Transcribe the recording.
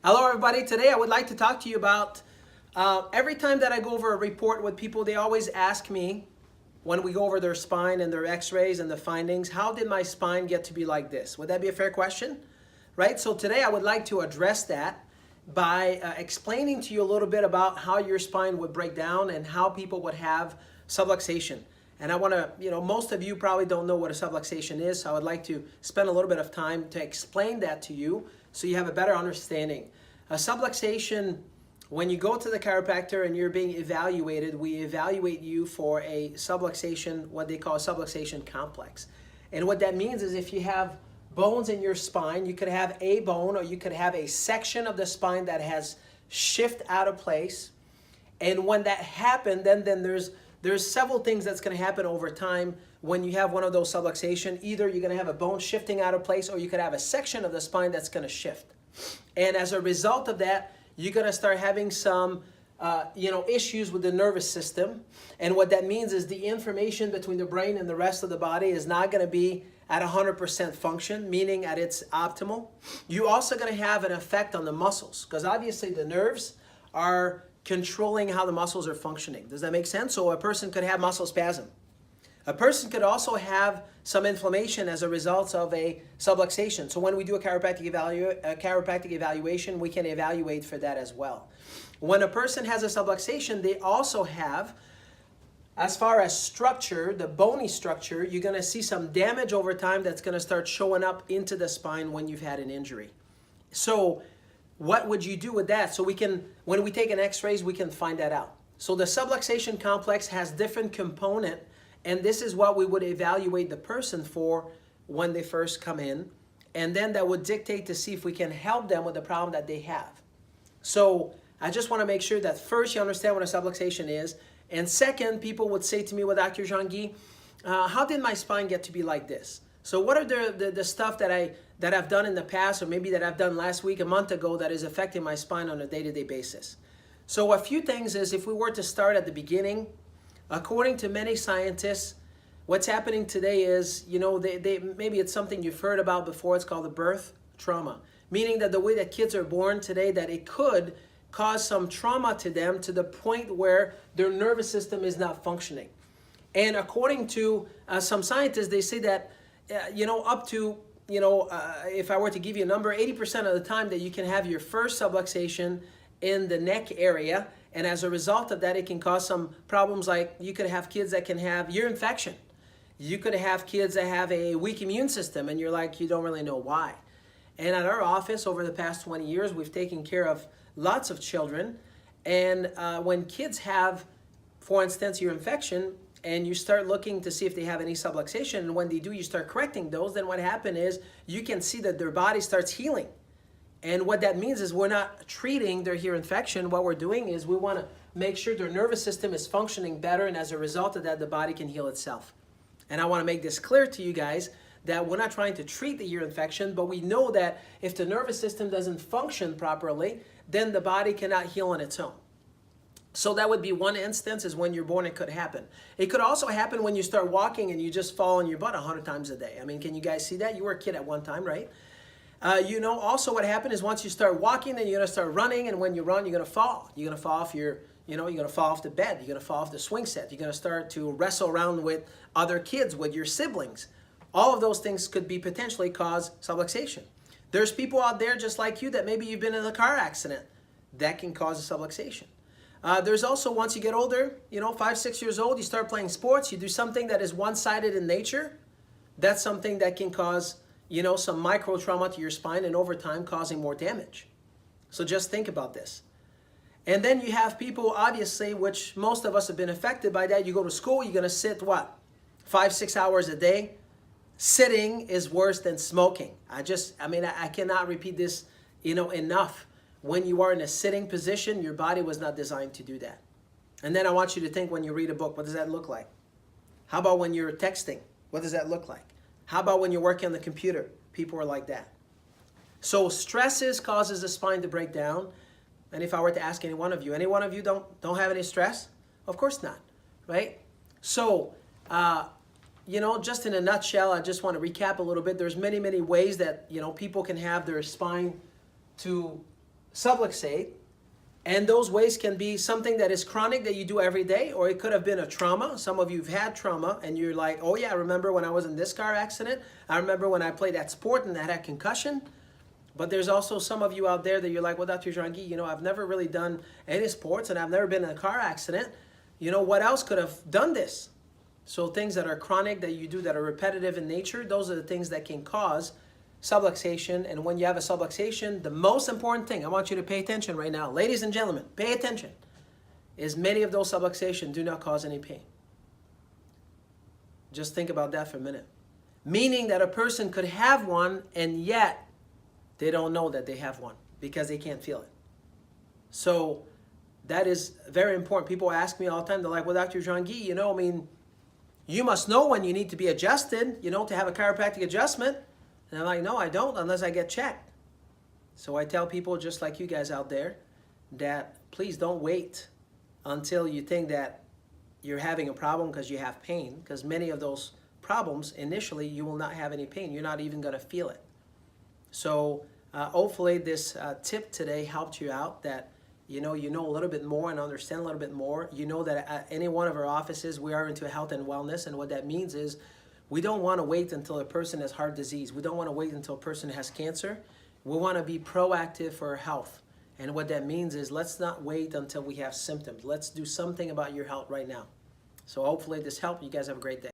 Hello everybody, today I would like to talk to you about every time that I go over a report with people, they always ask me when we go over their spine and their x-rays and the findings, how did my spine get to be like this? Would that be a fair question? Right, so today I would like to address that by explaining to you a little bit about how your spine would break down and how people would have subluxation. And I want to, most of you probably don't know what a subluxation is, so I would like to spend a little bit of time to explain that to you so you have a better understanding. A subluxation, when you go to the chiropractor and you're being evaluated, we evaluate you for a subluxation, what they call a subluxation complex. And what that means is if you have bones in your spine, you could have a bone or you could have a section of the spine that has shifted out of place. And when that happened, then there's several things that's going to happen over time when you have one of those subluxation. Either you're going to have a bone shifting out of place or you could have a section of the spine that's going to shift. And as a result of that, you're going to start having some issues with the nervous system. And what that means is the information between the brain and the rest of the body is not going to be at 100% function, meaning at its optimal. You're also going to have an effect on the muscles because obviously the nerves are controlling how the muscles are functioning. Does that make sense? So a person could have muscle spasm. A person could also have some inflammation as a result of a subluxation. So when we do a chiropractic evaluation, we can evaluate for that as well. When a person has a subluxation, they also have, as far as structure, the bony structure, you're going to see some damage over time that's going to start showing up into the spine when you've had an injury. So what would you do with that? So when we take an x-rays, we can find that out. So the subluxation complex has different component, and this is what we would evaluate the person for when they first come in. And then that would dictate to see if we can help them with the problem that they have. So I just want to make sure that first you understand what a subluxation is. And second, people would say to me, well, Dr. Jean-Guy, how did my spine get to be like this? So what are the stuff that I've done in the past, or maybe that I've done last week, a month ago, that is affecting my spine on a day-to-day basis? So a few things is, if we were to start at the beginning, according to many scientists, what's happening today is, maybe it's something you've heard about before. It's called the birth trauma, meaning that the way that kids are born today, that it could cause some trauma to them to the point where their nervous system is not functioning. And according to some scientists, they say that up to, if I were to give you a number, 80% of the time that you can have your first subluxation in the neck area. And as a result of that, it can cause some problems, like you could have kids that can have ear infection. You could have kids that have a weak immune system, and you don't really know why. And at our office, over the past 20 years, we've taken care of lots of children. And when kids have, for instance, ear infection, and you start looking to see if they have any subluxation, and when they do, you start correcting those, then what happens is you can see that their body starts healing. And what that means is we're not treating their ear infection. What we're doing is we want to make sure their nervous system is functioning better, and as a result of that, the body can heal itself. And I want to make this clear to you guys that we're not trying to treat the ear infection, but we know that if the nervous system doesn't function properly, then the body cannot heal on its own. So that would be one instance, is when you're born, it could happen. It could also happen when you start walking and you just fall on your butt 100 times a day. I mean, can you guys see that? You were a kid at one time, right? Also what happened is once you start walking, then you're going to start running, and when you run, you're going to fall. You're going to fall off you're going to fall off the bed. You're going to fall off the swing set. You're going to start to wrestle around with other kids, with your siblings. All of those things could be potentially cause subluxation. There's people out there just like you that maybe you've been in a car accident. That can cause a subluxation. There's also, once you get older, 5, 6 years old, you start playing sports, you do something that is one-sided in nature. That's something that can cause, some micro trauma to your spine, and over time causing more damage. So just think about this. And then you have people, obviously, which most of us have been affected by that. You go to school, you're going to sit, 5, 6 hours a day? Sitting is worse than smoking. I cannot repeat this, enough. When you are in a sitting position, your body was not designed to do that. And then I want you to think, when you read a book, what does that look like? How about when you're texting? What does that look like? How about when you're working on the computer? People are like that. So stresses causes the spine to break down. And if I were to ask any one of you don't have any stress? Of course not, right? So, just in a nutshell, I just want to recap a little bit. There's many, many ways that, people can have their spine to subluxate. And those ways can be something that is chronic that you do every day, or it could have been a trauma. Some of you have had trauma and you're like, oh yeah, I remember when I was in this car accident. I remember when I played that sport and I had concussion. But there's also some of you out there that you're like, well, Dr. Jean-Guy, you know, I've never really done any sports and I've never been in a car accident. You know, what else could have done this? So things that are chronic that you do that are repetitive in nature, those are the things that can cause subluxation. And when you have a subluxation, the most important thing, I want you to pay attention right now, ladies and gentlemen, pay attention, is many of those subluxations do not cause any pain. Just think about that for a minute. Meaning that a person could have one and yet they don't know that they have one because they can't feel it. So that is very important. People ask me all the time, they're like, well, Dr. Jean-Guy, you know, I mean, you must know when you need to be adjusted, you know, to have a chiropractic adjustment. And I'm like, no, I don't unless I get checked. So I tell people just like you guys out there that please don't wait until you think that you're having a problem because you have pain, because many of those problems initially you will not have any pain. You're not even going to feel it. So hopefully this tip today helped you out, that you know a little bit more and understand a little bit more. You know that at any one of our offices we are into health and wellness, and what that means is we don't want to wait until a person has heart disease. We don't want to wait until a person has cancer. We want to be proactive for our health. And what that means is let's not wait until we have symptoms. Let's do something about your health right now. So hopefully this helped. You guys have a great day.